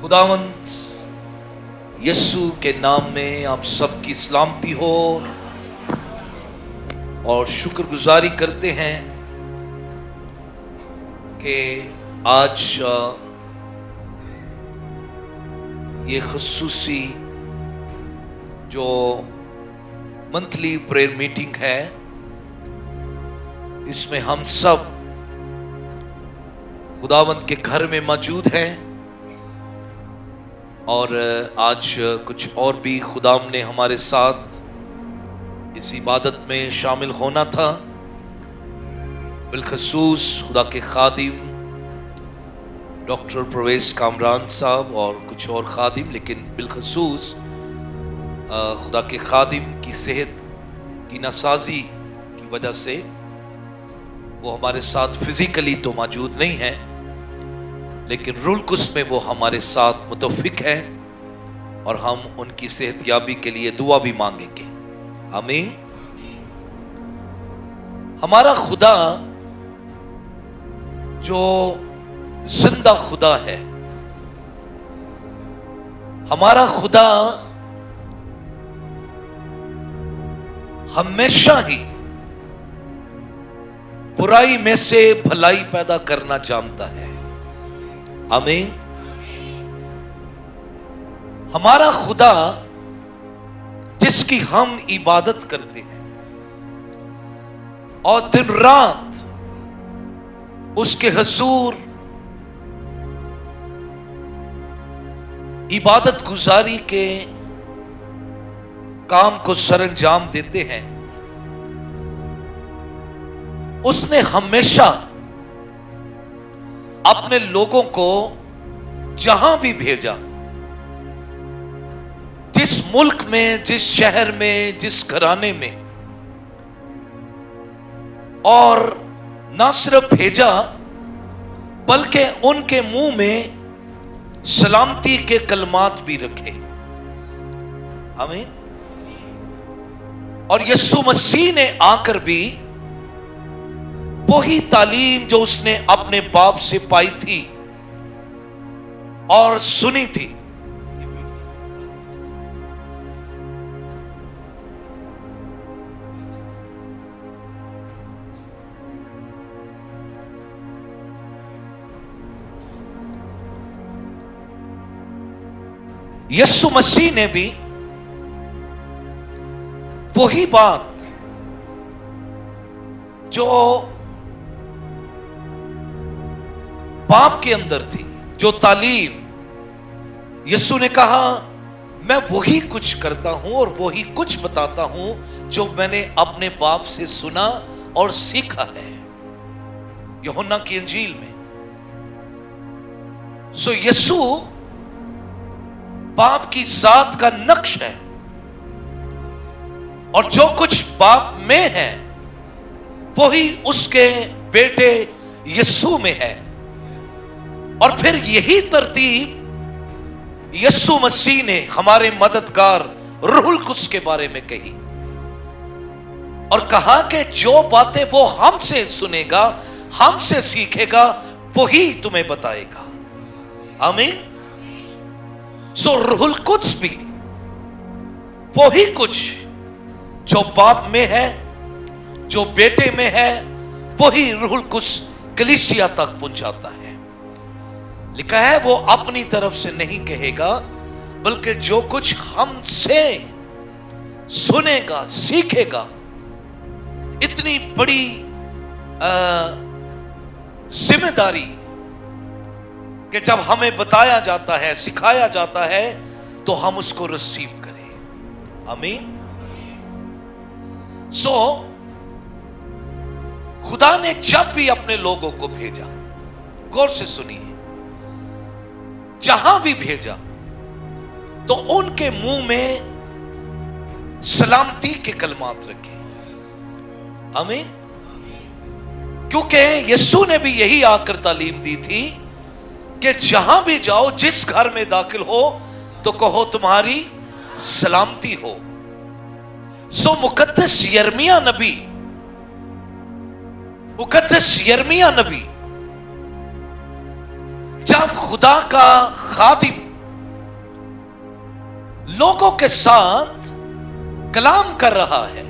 खुदावंत यीशु के नाम में आप सबकी सलामती हो और शुक्रगुजारी करते हैं कि आज ये खुसूसी जो मंथली प्रेयर मीटिंग है, इसमें हम सब खुदावंत के घर में मौजूद हैं और आज कुछ और भी खुदाम ने हमारे साथ इस इबादत में शामिल होना था। बिलखसूस खुदा के खादिम डॉक्टर प्रवेश कामरान साहब और कुछ और खादिम, लेकिन बिलखसूस खुदा के खादिम की सेहत की नासाजी की वजह से वो हमारे साथ फिजिकली तो मौजूद नहीं है, लेकिन रूल कुस में वो हमारे साथ मुतफिक है और हम उनकी सेहतयाबी के लिए दुआ भी मांगेंगे। आमीन। हमारा खुदा जो जिंदा खुदा है, हमारा खुदा हमेशा ही बुराई में से भलाई पैदा करना जानता है। आमीन। हमारा खुदा जिसकी हम इबादत करते हैं और दिन रात उसके हुजूर इबादत गुजारी के काम को सरंजाम देते हैं, उसने हमेशा अपने लोगों को जहां भी भेजा, जिस मुल्क में, जिस शहर में, जिस घराने में, और ना सिर्फ भेजा बल्कि उनके मुंह में सलामती के कलमात भी रखे। आमीन। और यीशु मसीह ने आकर भी वही तालीम जो उसने अपने बाप से पाई थी और सुनी थी, यीशु मसीह ने भी वही बात जो बाप के अंदर थी, जो तालीम, यीशु ने कहा मैं वही कुछ करता हूं और वही कुछ बताता हूं जो मैंने अपने बाप से सुना और सीखा है, यूहन्ना की इंजील में। सो यीशु बाप की जात का नक्श है और जो कुछ बाप में है वही उसके बेटे यीशु में है। और फिर यही तरतीब यीशु मसीह ने हमारे मददगार रूहुल कुद्स के बारे में कही और कहा कि जो बातें वो हमसे सुनेगा, हमसे सीखेगा, वही तुम्हें बताएगा। आमीन। सो रूहुल कुद्स भी वही कुछ जो बाप में है, जो बेटे में है, वही रूहुल कुद्स कलीसिया तक पहुंचाता है। लिखा है वो अपनी तरफ से नहीं कहेगा बल्कि जो कुछ हमसे सुनेगा, सीखेगा। इतनी बड़ी जिम्मेदारी कि जब हमें बताया जाता है, सिखाया जाता है, तो हम उसको रिसीव करें। आमीन। सो खुदा ने जब भी अपने लोगों को भेजा, गौर से सुनिए, जहां भी भेजा तो उनके मुंह में सलामती के कलमात रखे। आमीन। क्योंकि यीशु ने भी यही आकर तालीम दी थी कि जहां भी जाओ, जिस घर में दाखिल हो, तो कहो तुम्हारी सलामती हो। सो मुकद्दस यिर्मयाह नबी जब खुदा का खादिम लोगों के साथ कलाम कर रहा है।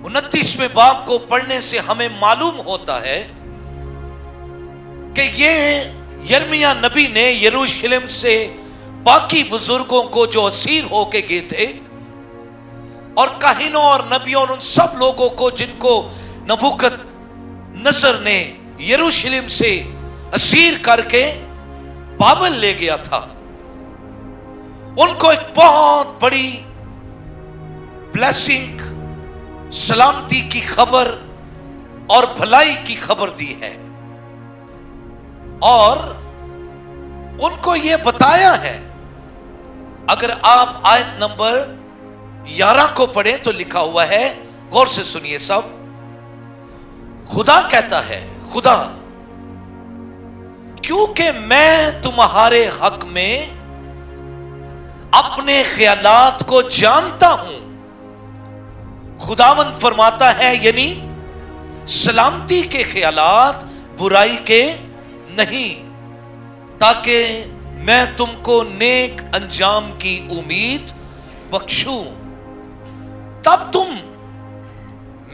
29वें बाब को पढ़ने से हमें मालूम होता है कि ये यिर्मयाह नबी ने यरूशलेम से बाकी बुजुर्गों को जो असीर होके गए थे, और काहिनों और नबियों और उन सब लोगों को जिनको नबूकदनेस्सर ने यरूशलेम से असीर करके बाबल ले गया था, उनको एक बहुत बड़ी ब्लेसिंग, सलामती की खबर और भलाई की खबर दी है। और उनको यह बताया है, अगर आप आयत नंबर 11 को पढ़ें तो लिखा हुआ है, गौर से सुनिए सब। खुदा कहता है, खुदा, क्योंकि मैं तुम्हारे हक में अपने ख्यालात को जानता हूं। खुदावंद फरमाता है, यानी सलामती के ख्यालात, बुराई के नहीं, ताकि मैं तुमको नेक अंजाम की उम्मीद बख्शूं। तब तुम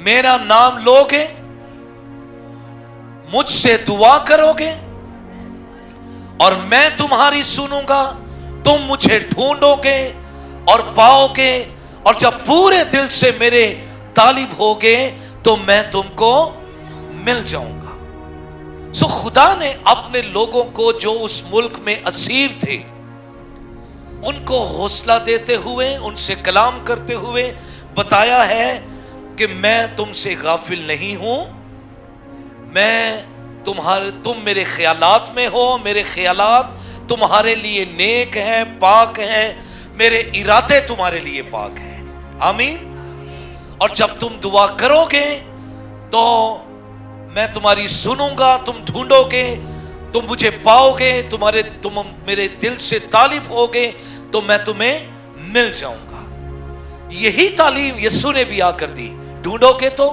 मेरा नाम लोगे, मुझसे दुआ करोगे और मैं तुम्हारी सुनूंगा। तुम मुझे ढूंढोगे और पाओगे, और जब पूरे दिल से मेरे तालिब होगे तो मैं तुमको मिल जाऊंगा। सो खुदा ने अपने लोगों को जो उस मुल्क में असीर थे, उनको हौसला देते हुए, उनसे कलाम करते हुए बताया है कि मैं तुमसे गाफिल नहीं हूं, तुम मेरे ख्यालात में हो, मेरे ख्यालात तुम्हारे लिए नेक हैं, पाक हैं, मेरे इरादे तुम्हारे लिए पाक हैं। आमीन। और जब तुम दुआ करोगे तो मैं तुम्हारी सुनूंगा, तुम ढूंढोगे, तुम मुझे पाओगे, तुम मेरे दिल से तालिब होगे तो मैं तुम्हें मिल जाऊंगा। यही तालीम यीशु ने भी आकर दी। ढूंढोगे तो,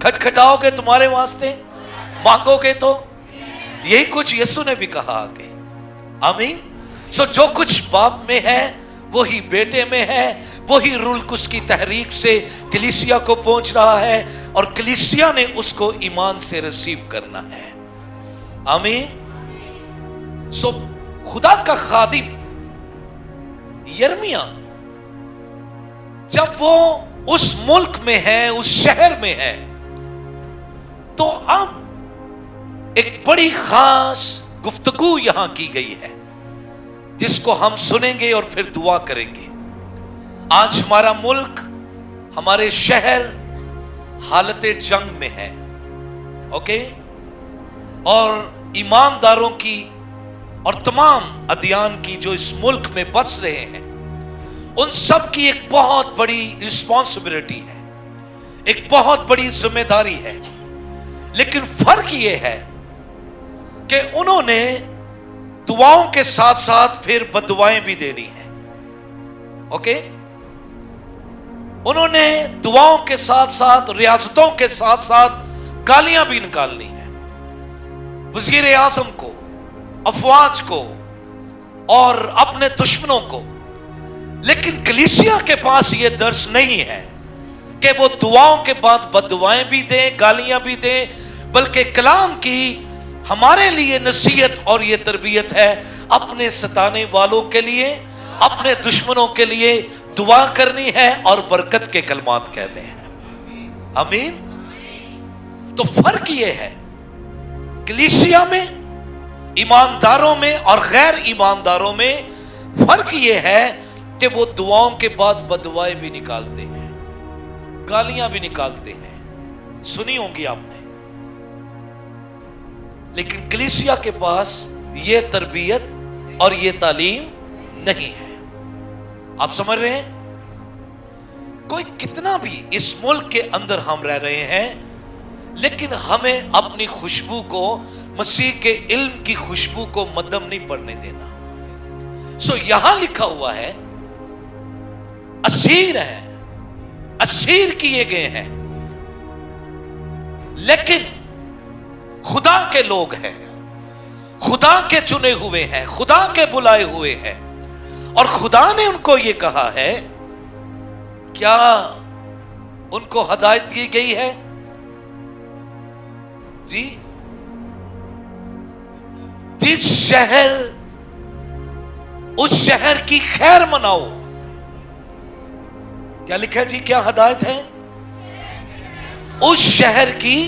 खटखटाओगे तुम्हारे वास्ते, मांगोगे तो, यही कुछ यीशु ने भी कहा आगे। आमीन। सो जो कुछ बाप में है वही बेटे में है, वही रूल कुछ की तहरीक से कलीसिया को पहुंच रहा है, और कलीसिया ने उसको ईमान से रिसीव करना है। आमीन। सो खुदा का खादिम यिर्मयाह जब वो उस मुल्क में है, उस शहर में है, तो अब एक बड़ी खास गुफ्तगू यहां की गई है, जिसको हम सुनेंगे और फिर दुआ करेंगे। आज हमारा मुल्क, हमारे शहर हालत जंग में है, ओके, और ईमानदारों की और तमाम अदियान की जो इस मुल्क में बस रहे हैं, उन सब की एक बहुत बड़ी रिस्पॉन्सिबिलिटी है, एक बहुत बड़ी जिम्मेदारी है। लेकिन फर्क यह है कि उन्होंने दुआओं के साथ साथ फिर बददुआएं भी देनी है। ओके, उन्होंने दुआओं के साथ साथ, रियासतों के साथ साथ गालियां भी निकालनी है, वजीर आज़म को, अफवाज को और अपने दुश्मनों को। लेकिन कलीसिया के पास यह दर्स नहीं है कि वो दुआओं के बाद बददुआएं भी दे, गालियां भी दे, बल्कि कलाम की हमारे लिए नसीहत और ये तरबियत है, अपने सताने वालों के लिए, अपने दुश्मनों के लिए दुआ करनी है और बरकत के कलमात कहने हैं। आमीन। तो फर्क ये है कलीसिया में, ईमानदारों में और गैर ईमानदारों में, फर्क ये है कि वो दुआओं के बाद बददुआएं भी निकालते हैं, गालियां भी निकालते हैं, सुनी होंगी आपने। लेकिन कलीसिया के पास ये तरबियत और ये तालीम नहीं है। आप समझ रहे हैं? कोई कितना भी इस मुल्क के अंदर हम रह रहे हैं, लेकिन हमें अपनी खुशबू को, मसीह के इल्म की खुशबू को मद्धम नहीं पड़ने देना। सो यहां लिखा हुआ है, असीर है, असीर किए गए हैं, लेकिन खुदा के लोग हैं, खुदा के चुने हुए हैं, खुदा के बुलाए हुए हैं, اور خدا نے ان کو یہ کہا ہے، کیا ان کو ہدایت کی گئی ہے؟ جی، جس شہر، اس شہر کی خیر مناؤ. کیا لکھا جی؟ کیا ہدایت ہے؟ اس شہر کی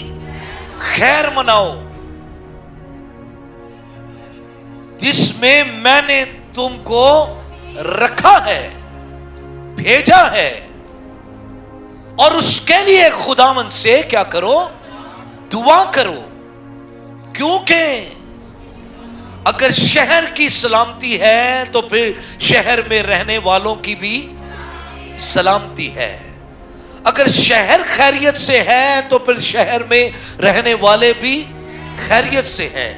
خیر مناؤ جس میں میں نے تم کو رکھا ہے، بھیجا ہے. اور اس کے لیے خداوند سے کیا کرو؟ دعا کرو. کیونکہ اگر شہر کی سلامتی ہے تو پھر شہر میں رہنے والوں کی بھی سلامتی ہے. اگر شہر خیریت سے ہے تو پھر شہر میں رہنے والے بھی خیریت سے ہیں.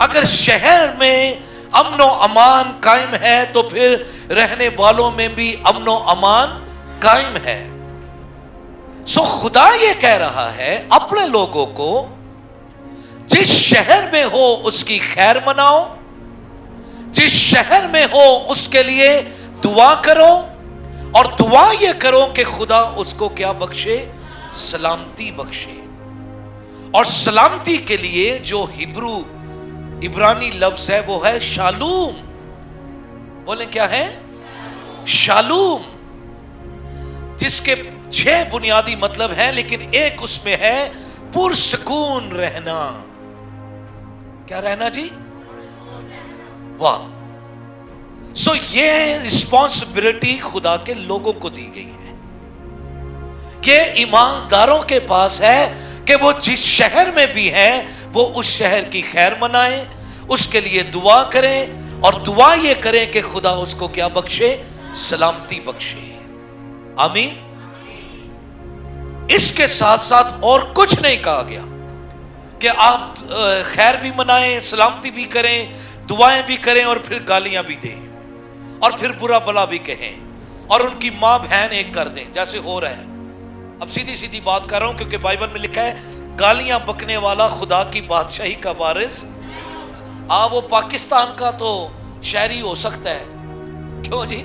اگر شہر میں امن و امان قائم ہے تو پھر رہنے والوں میں بھی امن و امان قائم ہے. سو خدا یہ کہہ رہا ہے اپنے لوگوں کو، جس شہر میں ہو اس کی خیر مناؤ، جس شہر میں ہو اس کے لیے دعا کرو، اور دعا یہ کرو کہ خدا اس کو کیا بخشے؟ سلامتی بخشے. اور سلامتی کے لیے جو عبرانی لفظ ہے وہ ہے شالوم. بولیں کیا ہے؟ شالوم. جس کے 6 بنیادی مطلب ہیں، لیکن ایک اس میں ہے پرسکون رہنا. کیا رہنا جی؟ واہ. سو یہ رسپانسبلٹی خدا کے لوگوں کو دی گئی ہے. یہ ایمانداروں کے پاس ہے کہ وہ جس شہر میں بھی ہیں وہ اس شہر کی خیر منائیں، اس کے لیے دعا کریں، اور دعا یہ کریں کہ خدا اس کو کیا بخشے؟ سلامتی بخشے. آمین. اس کے ساتھ ساتھ اور کچھ نہیں کہا گیا کہ آپ خیر بھی منائیں، سلامتی بھی کریں، دعائیں بھی کریں، اور پھر گالیاں بھی دیں، اور پھر برا بلا بھی کہیں، اور ان کی ماں بہن ایک کر دیں جیسے ہو رہا ہے. اب سیدھی بات کر رہا ہوں کیونکہ بائبل میں لکھا ہے گالیاں بکنے والا خدا کی بادشاہی کا وارث. وہ پاکستان کا تو شہری ہو سکتا ہے، کیوں جی؟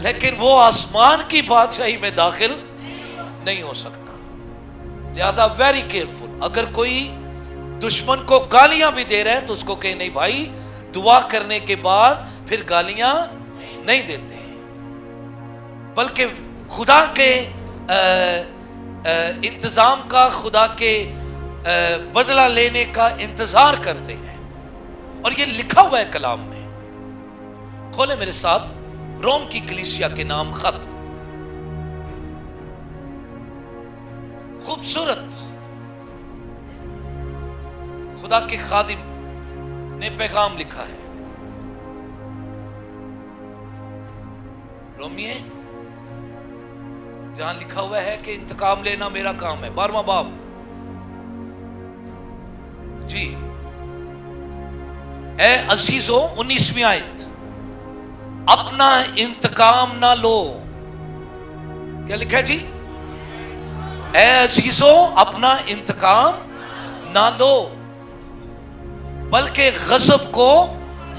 لیکن وہ آسمان کی بادشاہی میں داخل نہیں ہو سکتا. لہذا ویری کیئرفل. اگر کوئی دشمن کو گالیاں بھی دے رہے ہیں تو اس کو کہ نہیں بھائی، دعا کرنے کے بعد پھر گالیاں نہیں دیتے، بلکہ خدا کے انتظام کا، خدا کے بدلہ لینے کا انتظار کرتے ہیں. اور یہ لکھا ہوا ہے کلام میں. کھولے میرے ساتھ روم کی کلیسیا کے نام خط. خوبصورت خدا کے خادم نے پیغام لکھا ہے. رومیے جہاں لکھا ہوا ہے کہ انتقام لینا میرا کام ہے. 12واں باب جی. اے عزیزو، 19ویں آیت، اپنا انتقام نہ لو. کیا لکھا ہے جی؟ اے عزیزو، اپنا انتقام نہ لو بلکہ غضب کو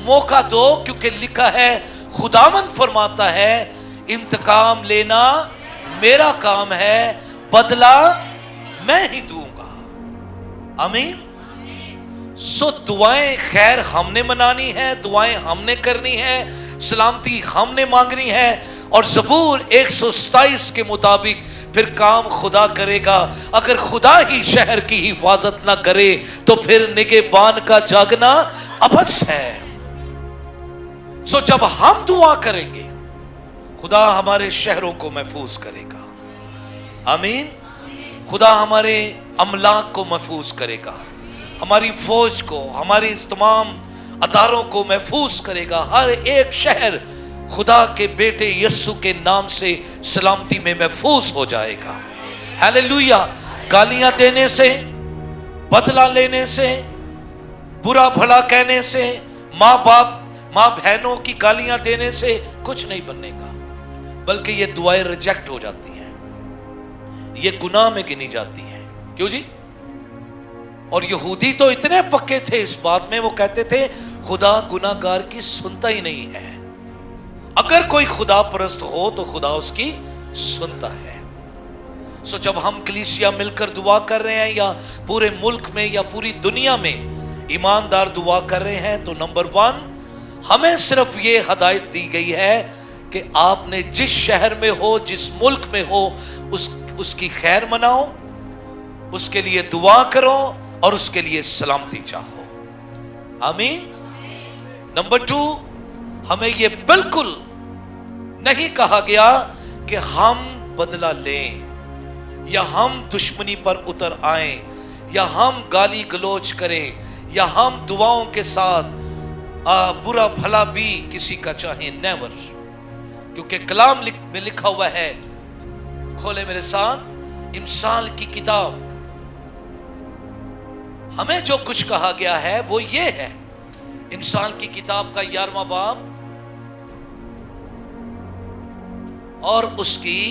موقع دو، کیونکہ لکھا ہے خداوند فرماتا ہے انتقام لینا میرا کام ہے، بدلہ میں ہی دوں گا. آمین. سو دعائیں خیر ہم نے منانی ہے، دعائیں ہم نے کرنی ہے، سلامتی ہم نے مانگنی ہے، اور زبور 127 کے مطابق پھر کام خدا کرے گا. اگر خدا ہی شہر کی حفاظت نہ کرے تو پھر نگہبان کا جاگنا عبث ہے. سو جب ہم دعا کریں گے خدا ہمارے شہروں کو محفوظ کرے گا. آمین. خدا ہمارے املاک کو محفوظ کرے گا، ہماری فوج کو، ہماری تمام اداروں کو محفوظ کرے گا. ہر ایک شہر خدا کے بیٹے یسوع کے نام سے سلامتی میں محفوظ ہو جائے گا. ہیلیلویا. گالیاں دینے سے، بدلہ لینے سے، برا بھلا کہنے سے، ماں بہنوں کی گالیاں دینے سے کچھ نہیں بننے کا، بلکہ یہ دعائیں ریجیکٹ ہو جاتی ہیں، یہ گناہ میں گنی جاتی ہیں. کیوں جی؟ اور یہودی تو اتنے پکے تھے اس بات میں، وہ کہتے تھے خدا گناہگار کی سنتا ہی نہیں ہے. اگر کوئی خدا پرست ہو تو خدا اس کی سنتا ہے. سو جب ہم کلیسیا مل کر دعا کر رہے ہیں یا پورے ملک میں یا پوری دنیا میں ایماندار دعا کر رہے ہیں تو نمبر 1 ہمیں صرف یہ ہدایت دی گئی ہے کہ آپ نے جس شہر میں ہو، جس ملک میں ہو، اس کی خیر مناؤ، اس کے لیے دعا کرو اور اس کے لیے سلامتی چاہو. آمین. نمبر 2 ہمیں یہ بالکل نہیں کہا گیا کہ ہم بدلہ لیں یا ہم دشمنی پر اتر آئیں یا ہم گالی گلوچ کریں یا ہم دعاؤں کے ساتھ برا بھلا بھی کسی کا چاہیں. نیور. کیونکہ کلام میں لکھا ہوا ہے، کھولے میرے ساتھ امثال کی کتاب. ہمیں جو کچھ کہا گیا ہے وہ یہ ہے، امثال کی کتاب کا 11واں باب اور اس کی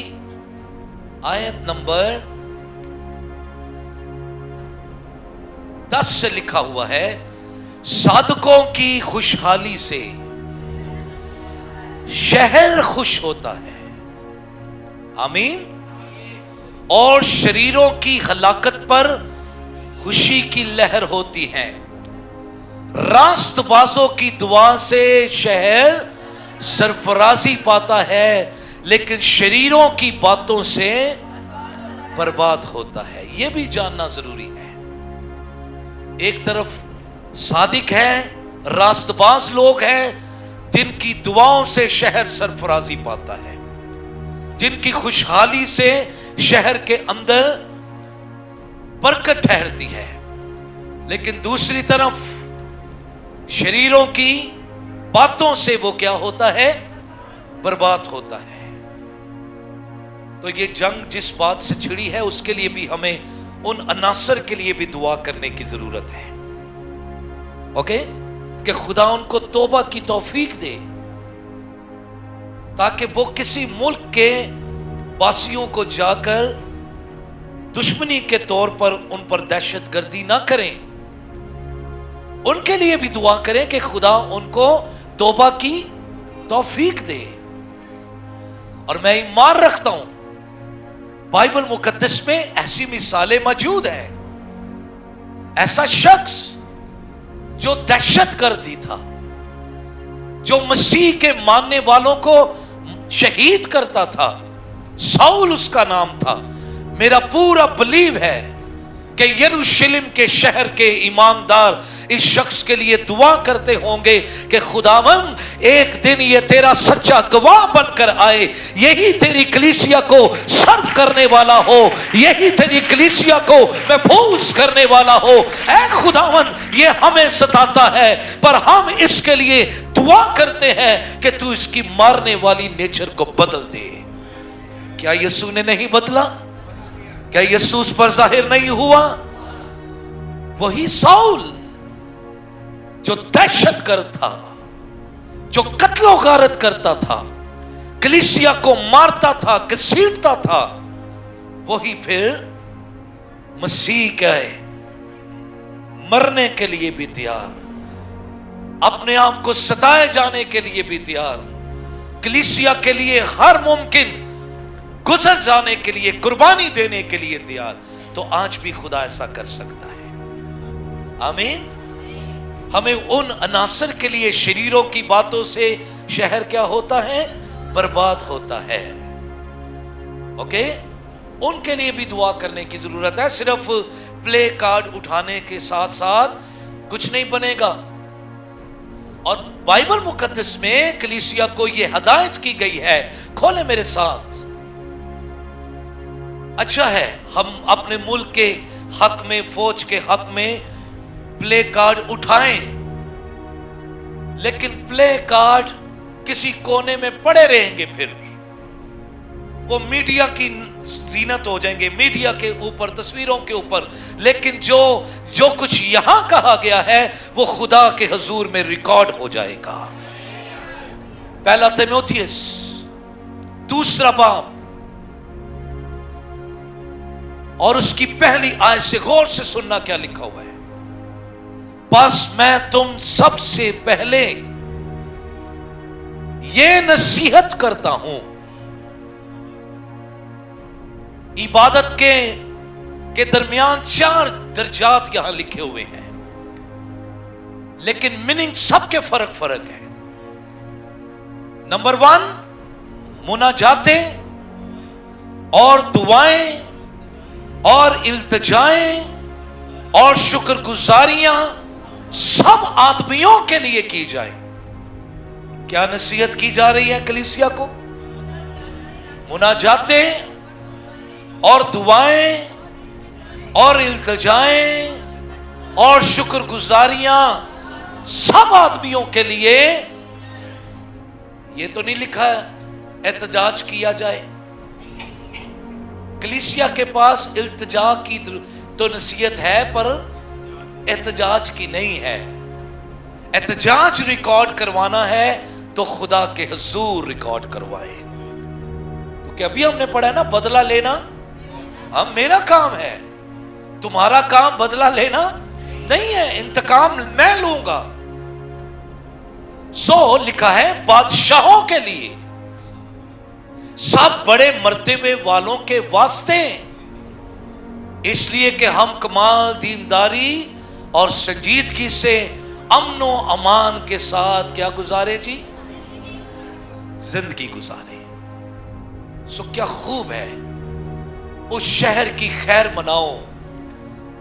آیت نمبر 10 سے لکھا ہوا ہے، صادقوں کی خوشحالی سے شہر خوش ہوتا ہے. آمین. اور شریروں کی ہلاکت پر خوشی کی لہر ہوتی ہے. راست بازوں کی دعا سے شہر سرفرازی پاتا ہے لیکن شریروں کی باتوں سے برباد ہوتا ہے. یہ بھی جاننا ضروری ہے. ایک طرف صادق ہیں، راست باز لوگ ہیں جن کی دعاؤں سے شہر سرفرازی پاتا ہے، جن کی خوشحالی سے شہر کے اندر برکت ٹھہرتی ہے. لیکن دوسری طرف شریروں کی باتوں سے وہ کیا ہوتا ہے؟ برباد ہوتا ہے. تو یہ جنگ جس بات سے چھڑی ہے اس کے لیے بھی ہمیں ان عناصر کے لیے بھی دعا کرنے کی ضرورت ہے. اوکے؟ کہ خدا ان کو توبہ کی توفیق دے تاکہ وہ کسی ملک کے باسیوں کو جا کر دشمنی کے طور پر ان پر دہشت گردی نہ کریں. ان کے لیے بھی دعا کریں کہ خدا ان کو توبہ کی توفیق دے. اور میں ایمان رکھتا ہوں بائبل مقدس میں ایسی مثالیں موجود ہیں. ایسا شخص جو دہشت گردی تھا، جو مسیح کے ماننے والوں کو شہید کرتا تھا، ساؤل اس کا نام تھا. میرا پورا بلیو ہے کہ یروشلم کے شہر کے ایماندار اس شخص کے لیے دعا کرتے ہوں گے کہ خداوند ایک دن یہ تیرا سچا گواہ بن کر آئے، یہی تیری کلیسیا کو سرو کرنے والا ہو، یہی تیری کلیسیا کو محفوظ کرنے والا ہو. اے خداوند یہ ہمیں ستاتا ہے پر ہم اس کے لیے دعا کرتے ہیں کہ تو اس کی مارنے والی نیچر کو بدل دے. کیا یسوع نے نہیں بدلا؟ کیا یسوع اس پر ظاہر نہیں ہوا؟ وہی ساؤل جو دہشت گرد تھا، جو قتل و غارت کرتا تھا، کلیسیا کو مارتا تھا، گھسیٹتا تھا، وہی پھر مسیح کے مرنے کے لیے بھی تیار، اپنے آپ کو ستائے جانے کے لیے بھی تیار، کلیسیا کے لیے ہر ممکن گزر جانے کے لیے، قربانی دینے کے لیے تیار. تو آج بھی خدا ایسا کر سکتا ہے. آمین. ہمیں ان عناصر کے لیے شریروں کی باتوں سے شہر کیا ہوتا ہے؟ برباد ہوتا ہے. اوکے؟ ان کے لیے بھی دعا کرنے کی ضرورت ہے. صرف پلے کارڈ اٹھانے کے ساتھ ساتھ کچھ نہیں بنے گا. اور بائبل مقدس میں کلیسیا کو یہ ہدایت کی گئی ہے، کھولے میرے ساتھ. اچھا ہے ہم اپنے ملک کے حق میں، فوج کے حق میں پلے کارڈ اٹھائیں، لیکن پلے کارڈ کسی کونے میں پڑے رہیں گے، پھر وہ میڈیا کی زینت ہو جائیں گے، میڈیا کے اوپر، تصویروں کے اوپر. لیکن جو کچھ یہاں کہا گیا ہے وہ خدا کے حضور میں ریکارڈ ہو جائے گا. پہلا تیموتھیوس 2 باب اور اس کی پہلی آیت سے غور سے سننا کیا لکھا ہوا ہے. बस मैं तुम सबसे पहले ये नसीहत करता हूं, इबादत के दरमियान 4 दर्जात यहां लिखे हुए हैं, लेकिन मीनिंग सबके फर्क फर्क है। नंबर 1 मुनाजातें और दुआएं और इल्तिजाएं और शुक्रगुजारियां सब आदमियों के लिए की जाए। क्या नसीहत की जा रही है कलीसिया को? मुनाजातें और दुआएं और इल्तिजाएं और शुक्रगुजारियां सब आदमियों के लिए। ये तो नहीं लिखा है एहतजाज किया जाए। कलीसिया के पास इल्तिजा की तो नसीहत है, पर एहतजाज की नहीं है। एहतजाज रिकॉर्ड करवाना है तो खुदा के हुजूर रिकॉर्ड करवाए, क्योंकि अभी हमने पढ़ा है ना, बदला लेना अब मेरा काम है, तुम्हारा काम बदला लेना नहीं है, इंतकाम मैं लूंगा। सो लिखा है बादशाहों के लिए, सब बड़े मर्तबे वालों के वास्ते, इसलिए कि हम कमाल दीनदारी और संजीदगी से अमनो अमान के साथ क्या गुजारे जी? जिंदगी गुजारे। सो क्या खूब है, उस शहर की खैर मनाओ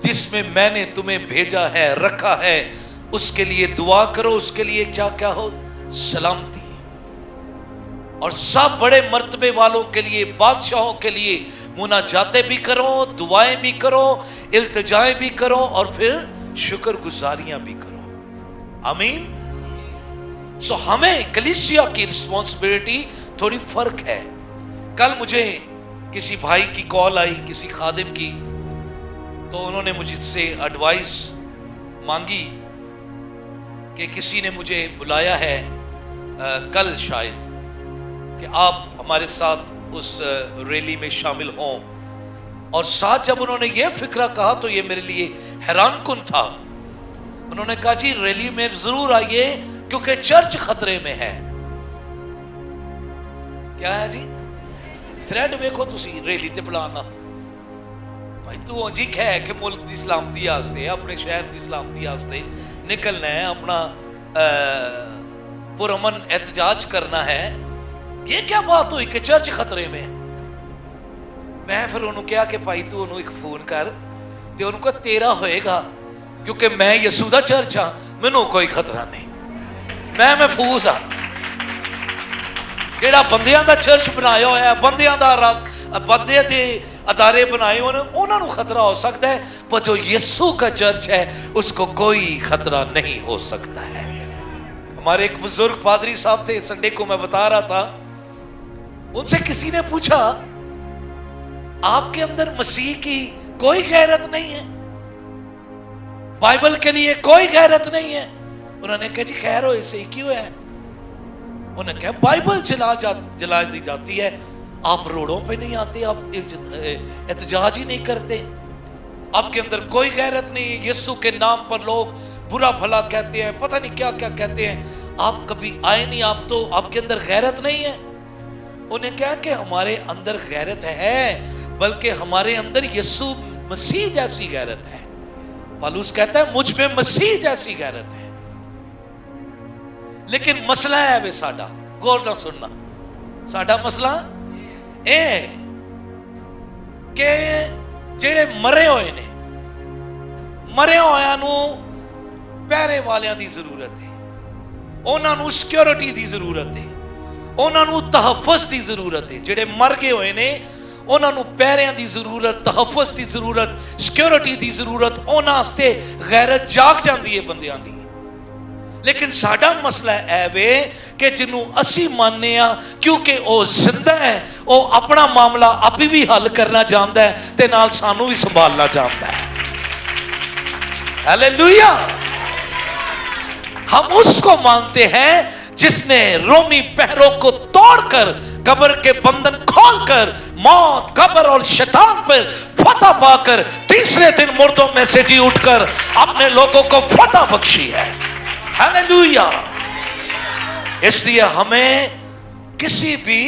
जिसमें मैंने तुम्हें भेजा है, रखा है, उसके लिए दुआ करो, उसके लिए क्या क्या हो? सलामती। और सब बड़े मर्तबे वालों के लिए, बादशाहों के लिए मुनाजातें भी करो, दुआएं भी करो, इल्तिजाएं भी करो और फिर शुक्रगुजारियां भी करो। आमीन। सो हमें कलीसिया की रिस्पॉन्सिबिलिटी थोड़ी फर्क है। कल मुझे किसी भाई की कॉल आई, किसी खादिम की, तो उन्होंने मुझसे एडवाइस मांगी कि किसी ने मुझे बुलाया है कल शायद, कि आप हमारे साथ उस रैली में शामिल हों। और साथ जब उन्होंने ये फिक्रा कहा तो ये मेरे लिए हैरान कुन था। उन्होंने कहा जी रैली में जरूर आइए क्योंकि चर्च खतरे में है। क्या है जी? थ्रेड वेखो तुसी रैली ते बुलाना भाई, तू जी है कि मुल्क की सलामती वास्ते, अपने शहर की सलामती वास्ते निकलना है, अपना पुरअमन एहतजाज करना है। ये क्या बात हुई कि चर्च खतरे में? मैं फिर उन्होंने कहा कि भाई तू उन्होंने एक फोन कर ते उनको तेरा होएगा, क्योंकि मैं यसू दा चर्च हाँ, मैनू कोई खतरा नहीं, मैं महफूज हाँ। जेड़ा बंदियां दा चर्च बनाया होया, बंदियां दा बंदे दे अदारे बनाए उन्होंने खतरा हो सकता है, पर जो यसू का चर्च है उसको कोई खतरा नहीं हो सकता है। हमारे एक बुजुर्ग पादरी साहब थे, संडे को मैं बता रहा था, उनसे किसी ने पूछा आपके अंदर मसीह की कोई गैरत नहीं है, बाइबल के लिए कोई गैरत नहीं है? उन्होंने कहा जी खैर हो इसे क्यों है? उन्होंने कहा बाइबल जला दी जाती है, आप रोडों पे नहीं आते, आप एहतजाज ही नहीं करते, आपके अंदर कोई गैरत नहीं है, यीशु के नाम पर लोग बुरा भला कहते हैं, पता नहीं क्या क्या कहते हैं, आप कभी आए नहीं, आप तो आपके अंदर गैरत नहीं है। उन्हें कहा कि हमारे अंदर गैरत है, बल्कि हमारे अंदर यीशु मसीह जैसी गैरत है। पौलुस कहता है मुझ में मसीह जैसी गैरत है। लेकिन मसला है वे साडा, गौर ना सुनना, साडा मसला ए कि जेड़े मरे होए ने, मरे होया नू पहरे वालियां दी जरूरत है, उन्हां नू सिक्योरिटी दी जरूरत है, उन्हां नू तहफ्फुज़ दी जरूरत है। जेड़े मर गए होए ने उन्हां नू पहरियां दी जरूरत, तहफ्फुज़ दी जरूरत, सिक्योरिटी दी जरूरत, उन्हां वास्ते गैरत जाग जाती है बंदियां दी। लेकिन साडा मसला है वे कि जिन्हों असी मानने आ, क्योंकि वह जिंदा है, वह अपना मामला आप भी हल करना जानता है ते नाल सानू भी संभालना जानता है। हालेलुया। हम उसको मानते हैं जिसने रोमी पहरों को तोड़कर कब्र के बंधन खोलकर मौत, कब्र और शैतान पर फतह पाकर तीसरे दिन मुर्दों में से जी उठकर अपने लोगों को फतह बख्शी है। हालेलुया। इसलिए हमें किसी भी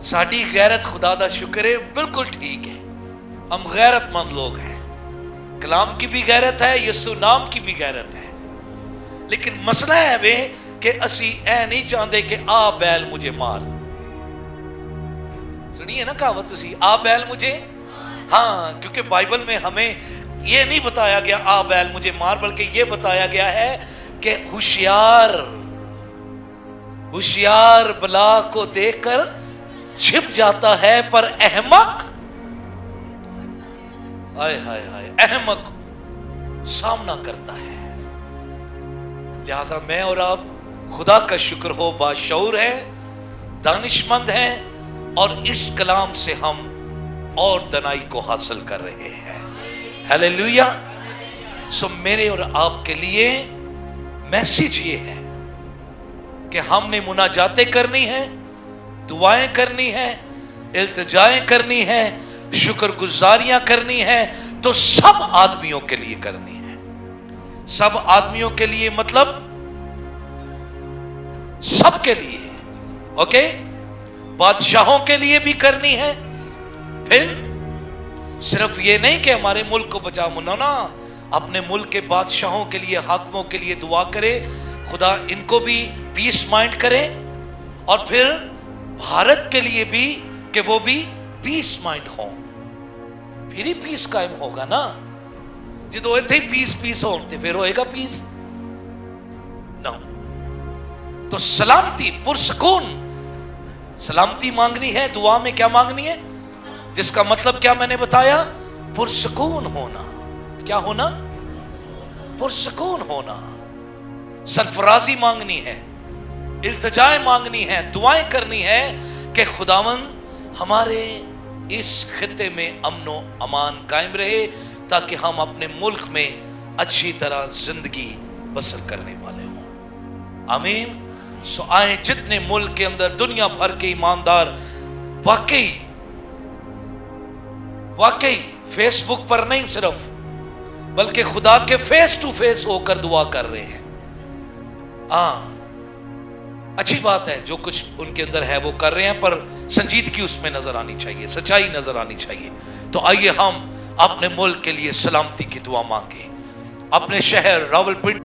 साड़ी गैरत खुदा दा शुक्र है, बिल्कुल ठीक है, हम गैरतमंद लोग हैं, कलाम की भी गैरत है, यीशु नाम की भी गैरत है। लेकिन मसला है वे कि असी ऐ नहीं चाहते कि आ बैल मुझे मार। सुनिए ना कहावत तुसी, आ बैल मुझे, क्योंकि बाइबल में हमें ये नहीं बताया गया आ बैल मुझे मार, बल्कि ये बताया गया है कि होशियार बला को देखकर छिप जाता है, पर अहमक अहमक सामना करता है। लिहाजा मैं और आप खुदा का शुक्र हो बाशऊर हैं, दानिशमंद हैं, और इस कलाम से हम और दनाई को हासिल कर रहे हैं। हालेलुया। सो मेरे और आपके लिए मैसेज ये है कि हमने मुनाजातें करनी है, दुआएं करनी है, इल्तिजाएं करनी है, शुक्रगुजारियां करनी है, तो सब आदमियों के लिए करनी है। सब आदमियों के लिए मतलब सबके लिए, ओके। बादशाहों के लिए भी करनी है। फिर सिर्फ ये नहीं कि हमारे मुल्क को बचा मुना, अपने मुल्क के बादशाहों के लिए, हाकिमों के लिए दुआ करे, खुदा इनको भी पीस माइंड करे, और फिर भारत के लिए भी कि वो भी पीस माइंड हो, फिर ही पीस कायम होगा ना। जो इतने पीस हो फिर होएगा पीस ना। तो सलामती, पुरसकून सलामती मांगनी है। दुआ में क्या मांगनी है, जिसका मतलब क्या मैंने बताया, पुरसकून होना। क्या होना, पुरसकून होना। सरफराजी मांगनी है, इल्तिजाएं मांगनी है, दुआएं करनी है कि खुदावंद हमारे इस खित्ते में अमनो अमान कायम रहे, ताकि हम अपने मुल्क में अच्छी तरह जिंदगी बसर करने वाले हों। आमीन। सो आए जितने मुल्क के अंदर दुनिया भर के ईमानदार वाकई फेसबुक पर नहीं सिर्फ, बल्कि खुदा के फेस टू फेस होकर दुआ कर रहे हैं। अच्छी बात है, जो कुछ उनके अंदर है वो कर रहे हैं, पर संजीदगी उसमें नजर आनी चाहिए, सच्चाई नजर आनी चाहिए। तो आइए हम अपने मुल्क के लिए सलामती की दुआ मांगे। अपने शहर रावलपिंडी